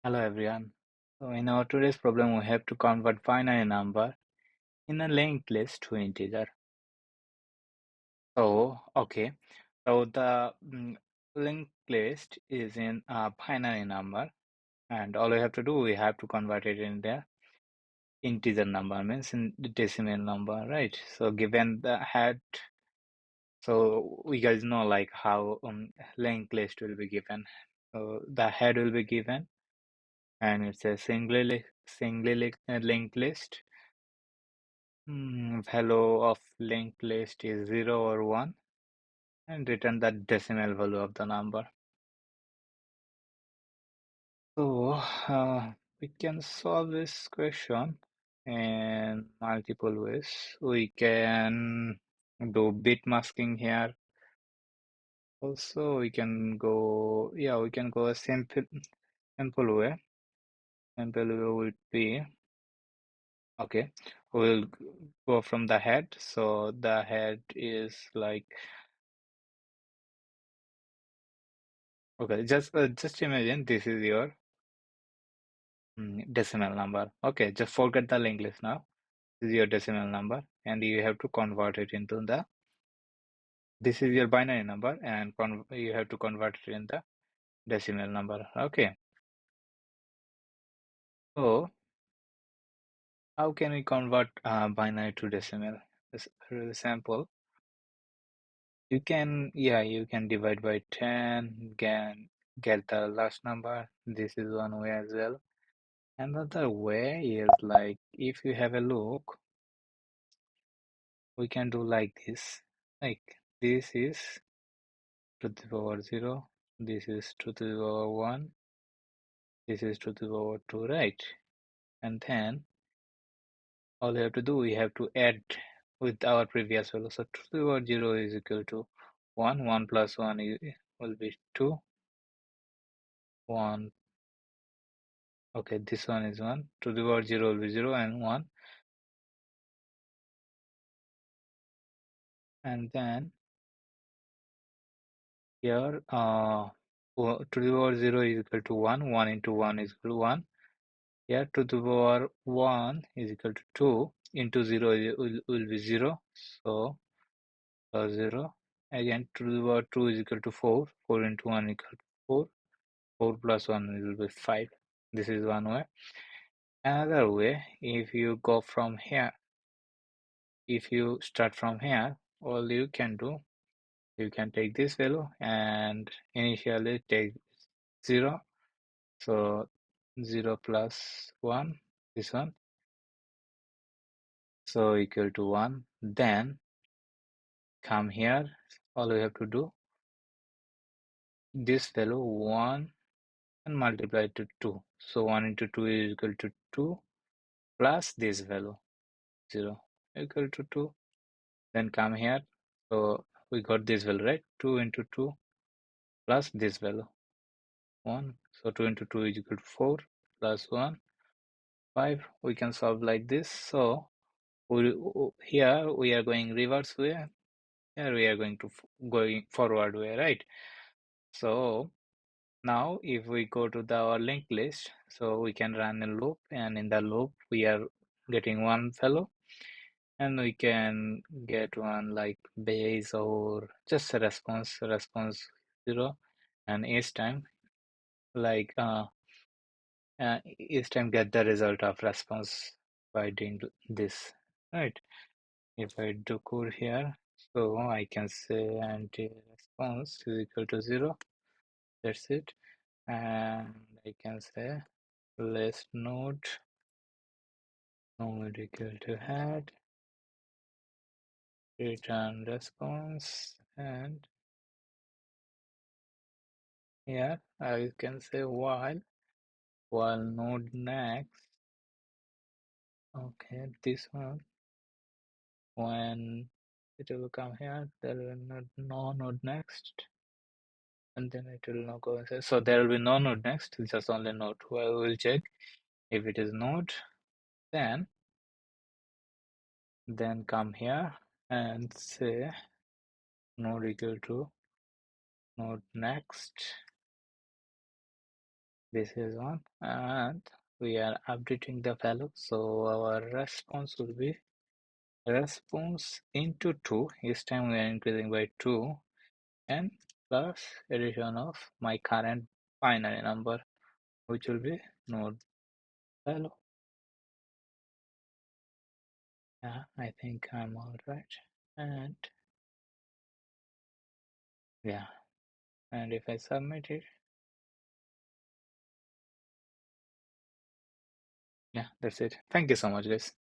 Hello everyone. So in our today's problem, we have to convert binary number in a linked list to integer. Okay. So the linked list is in a binary number, and all we have to do, we have to convert it in the integer number, means in the decimal number, right? So given the head, so we guys know like how linked list will be given. So the head will be given, and it's a singly linked list. Value of linked list is 0 or 1 and return the decimal value of the number. So we can solve this question in multiple ways. We can do bit masking here. Also, we can go a simple way. Simple way would be okay. We'll go from the head. So the head is like okay. Just imagine this is your decimal number. Okay, just forget the linked list now. This is your decimal number, and you have to convert it into the. This is your binary number, and you have to convert it in the decimal number. Okay. So how can we convert binary to decimal? It's really simple. You can divide by 10, get the last number. This is one way as well. Another way is like if you have a look, we can do like this. Like this is to the power 0, this is to the power 1, this is to the power 2, right? And then all we have to do, we have to add with our previous value. So 2 to the power 0 is equal to 1, 1 plus 1 will be 2, 1, okay, this one is 1, to the power 0 will be 0 and 1. And then here, to the power 0 is equal to 1, 1 into 1 is equal to 1. Here to the power 1 is equal to 2 into 0 will be 0. So 0. Again to the power 2 is equal to 4. 4 into 1 equal to 4. 4 plus 1 will be 5. This is one way. Another way, if you go from here, if you start from here, all you can do, you can take this value and initially take 0. So 0 plus 1, this one. So equal to 1. Then come here, all we have to do, this value 1 and multiply it to 2. So 1 into 2 is equal to 2 plus this value 0 equal to 2. Then come here. So we got this value, right? 2 into 2 plus this value 1. So 2 into 2 is equal to 4 plus 1, 5. We can solve like this. So here we are going reverse way. Here we are going to going forward way, right? So now if we go to our linked list, so we can run a loop, and in the loop we are getting one value, and we can get one like base or just a response 0, and each time like each time get the result of response by doing this, right? If I do code here, so I can say anti-response is equal to 0. That's it. And I can say list node equal to head return response, and here I can say while node next. Okay, this one, when it will come here, there will no node next, and then it will not go. So there will be no node next, just only node. Well, we'll check if it is node, then come here and say node equal to node next, This is one, and we are updating the value. So our response will be response into 2. Each time we are increasing by 2, and plus addition of my current binary number, which will be node value. Yeah, I think I'm all right. And yeah, and if I submit it, yeah, that's it. Thank you so much, guys.